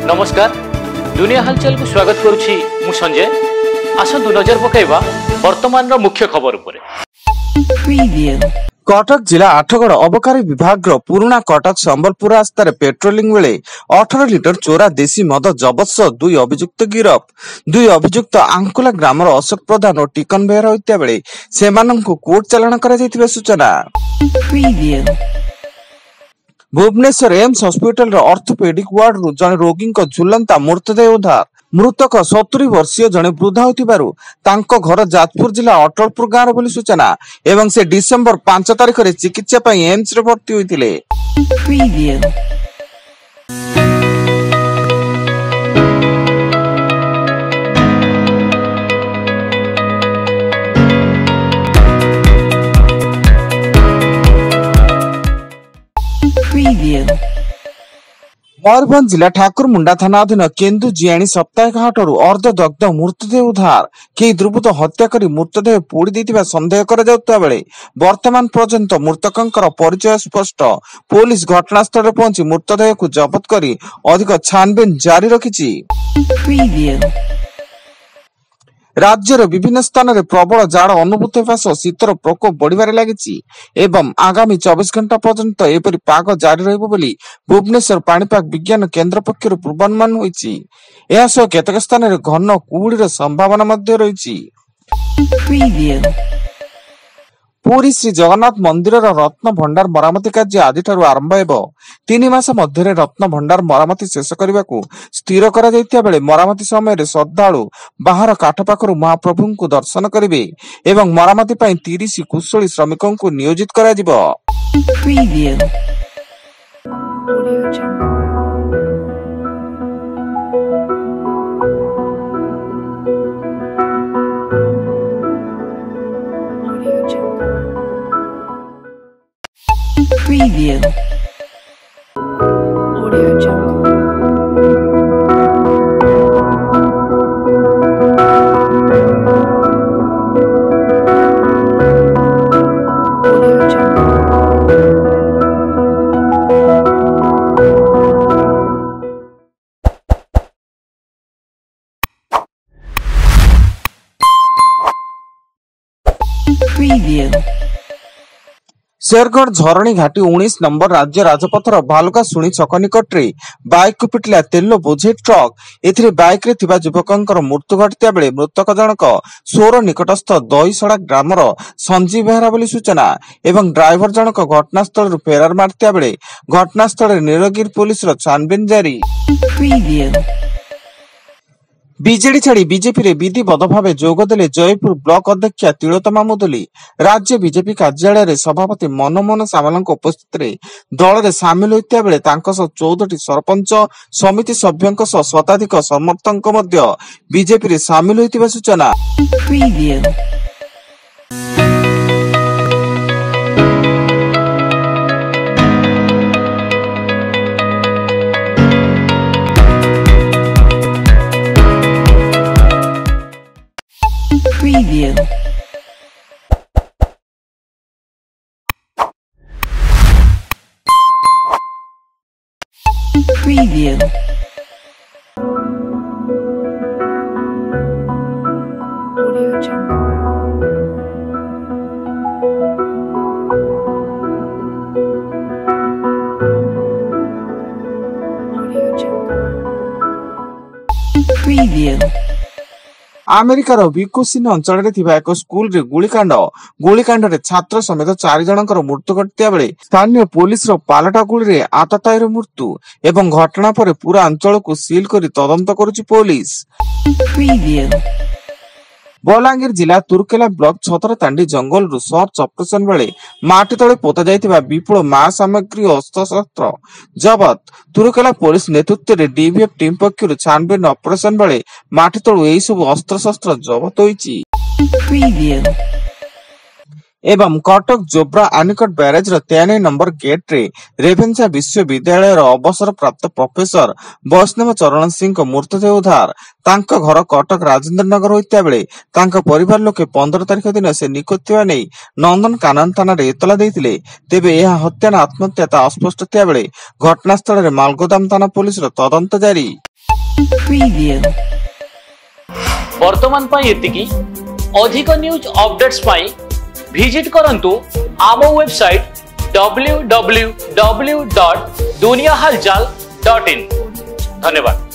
नमस्कार दुनिया हालचाल को स्वागत करुछि मु संजय। आसंतु नजर पकाइबा वर्तमान मुख्य खबर उपरे। कटक जिला आठगड़ अबकारी विभाग पुराना कटक संबलपुर रास्तार पेट्रोलिंग बेले 18 लिटर चोरा देशी मद जबत सह 2 अभियुक्त गिरफ। 2 अभियुक्त आंकुला ग्रामर अशोक प्रधान और टिकन बेहरा होता बेले सेमानंकु कोर्ट चालाण करा जायतिबा सूचना। Bhubaneswar AIIMS hospital orthopaedic ward रु जने रोगी झुलंता मृतदेह उद्धार। मृतक 70 वर्षीय जने वृद्धा होतिबारु तांको घर जाजपुर जिला अटलपुर गाँव बोली सूचना एवं से डिसेंबर 5 तारिख रे चिकित्सा पई एम्स रे भर्ती होइतिले। मयूरभंज जिला ठाकुरमुंडा थाना अधीन केन्दु जियाणी साप्ताहिक हाटरू अर्धदग्ध मृतदेह उद्धार। कई दुर्बृत्त हत्या कर मृतदेह पोड़ी देथिबा संदेह करा जाउता बेले वर्तमान पर्यंत मृतकंकर परिचय स्पष्ट। पुलिस घटनास्थल पहुंची मृतदेह को जब्त कर अधिक छानबीन जारी रखिछि। राज्यर विभिन्न स्थान में प्रबल जाड़ अनुभूत होगा सह शीतर प्रकोप बढ़िबारे लागिछि एवं आगामी 24 घंटा पर्यंत एपरि पाग जारी रहिबो बोली भुवनेश्वर पाणीपाग विज्ञान केन्द्र पक्षरु पूर्वानुमान होइछि। एहा सह केतेक स्थान में घन कुहुड़ीर संभावना मध्य रहिछि। पुरी श्री जगन्नाथ मंदिर रत्न भंडार मरामती कार्य आदि आरंभ हेबो। 3 मास मध्य रत्न भंडार मरामती शेष करने को स्थिर करा जायतिया बेले मरामती समय श्रद्धालु बाहर काठ पाखरु महाप्रभु को दर्शन करिवे एवं मरामती पई 30 कुशली श्रमिकों को नियोजित करा जिवो। Preview. Audio Jungle. Audio Jungle. Preview. Shergarh झरणी घाटी 19 नंबर राज्य राजपथर भालुका सुनी छक निकट बाइक को पिटिला तेल बोझे ट्रक। एथिरे बाइक रे थिबा युवकंकर मृत्यु घटिता बेले मृतक जनक सोर निकटस्थ दहीसड़ा ग्रामर संजीव बेहरा बोली सूचना एवं ड्राइवर जनक घटनास्थल फेरार मारता बेले घटनास्थल नीलगिरी पुलिस छानबीन जारी। बीजेडी छाड़ी बीजेपी रे विधिवत भाव जोगदेले जयपुर ब्लॉक अध्यक्षा तिलोत्तमा मुदुली। राज्य बीजेपी कार्यालय रे सभापति मनमोहन सामल उपस्थित रे दल रे सामिल होता बेले 14टी सरपंच समिति सभ्यों शताधिक समर्थक बीजेपी रे सामिल होइतिबा सूचना। Preview. Preview. Audio Jungle. Audio Jungle. Preview. अमेरिकार विकोसिन अंचल एक स्कूल रे गोलीकांड रे छात्र समेत 4 जनकर मृत्यु घटिया बेले स्थानीय पुलिस पालटा गुली आततायीर मृत्यु एवं घटना पर पूरा अंचल को सील कर तदंत करुछि पुलिस। बलांगीर जिला तुर्केला ब्लॉक छतरतांडी जंगल रु सर्च ऑपरेशन बेले माटी तले पोता जायतिबा विपुल मा सामग्री और अस्त्रशस्त्र जबत। तुर्केला पुलिस नेतृत्व रे डीवीएफ टीम पक्षरु छानबीन ऑपरेशन बेले माटी तळु एई सब अस्त्रशस्त्र जबत होईछि। एवं कटक जोब्रा आनिकट बैरेज 93 नंबर गेट रे रेभेन्सा विश्वविद्यालय अवसर प्राप्त प्रोफेसर वैष्णव चरण सिंह मृतदेह उद्धार। तांका घर कटक राजेंद्र नगर होता बेले तांका परिवार लोके 15 तारिख दिन से निखोज थिबा नै नंदनकानन थाना रे एतला देथिले। तेबे एहा हत्या ना आत्महत्या ता अस्पष्ट थिया बेले घटनास्थल रे मालगोदाम थाना पुलिस रो तदंत जारी। Preview. वर्तमान पाई एतिकी अधिक न्यूज अपडेट्स पाई विजिट करंतु आम वेबसाइट www.duniyahalchal.in। धन्यवाद।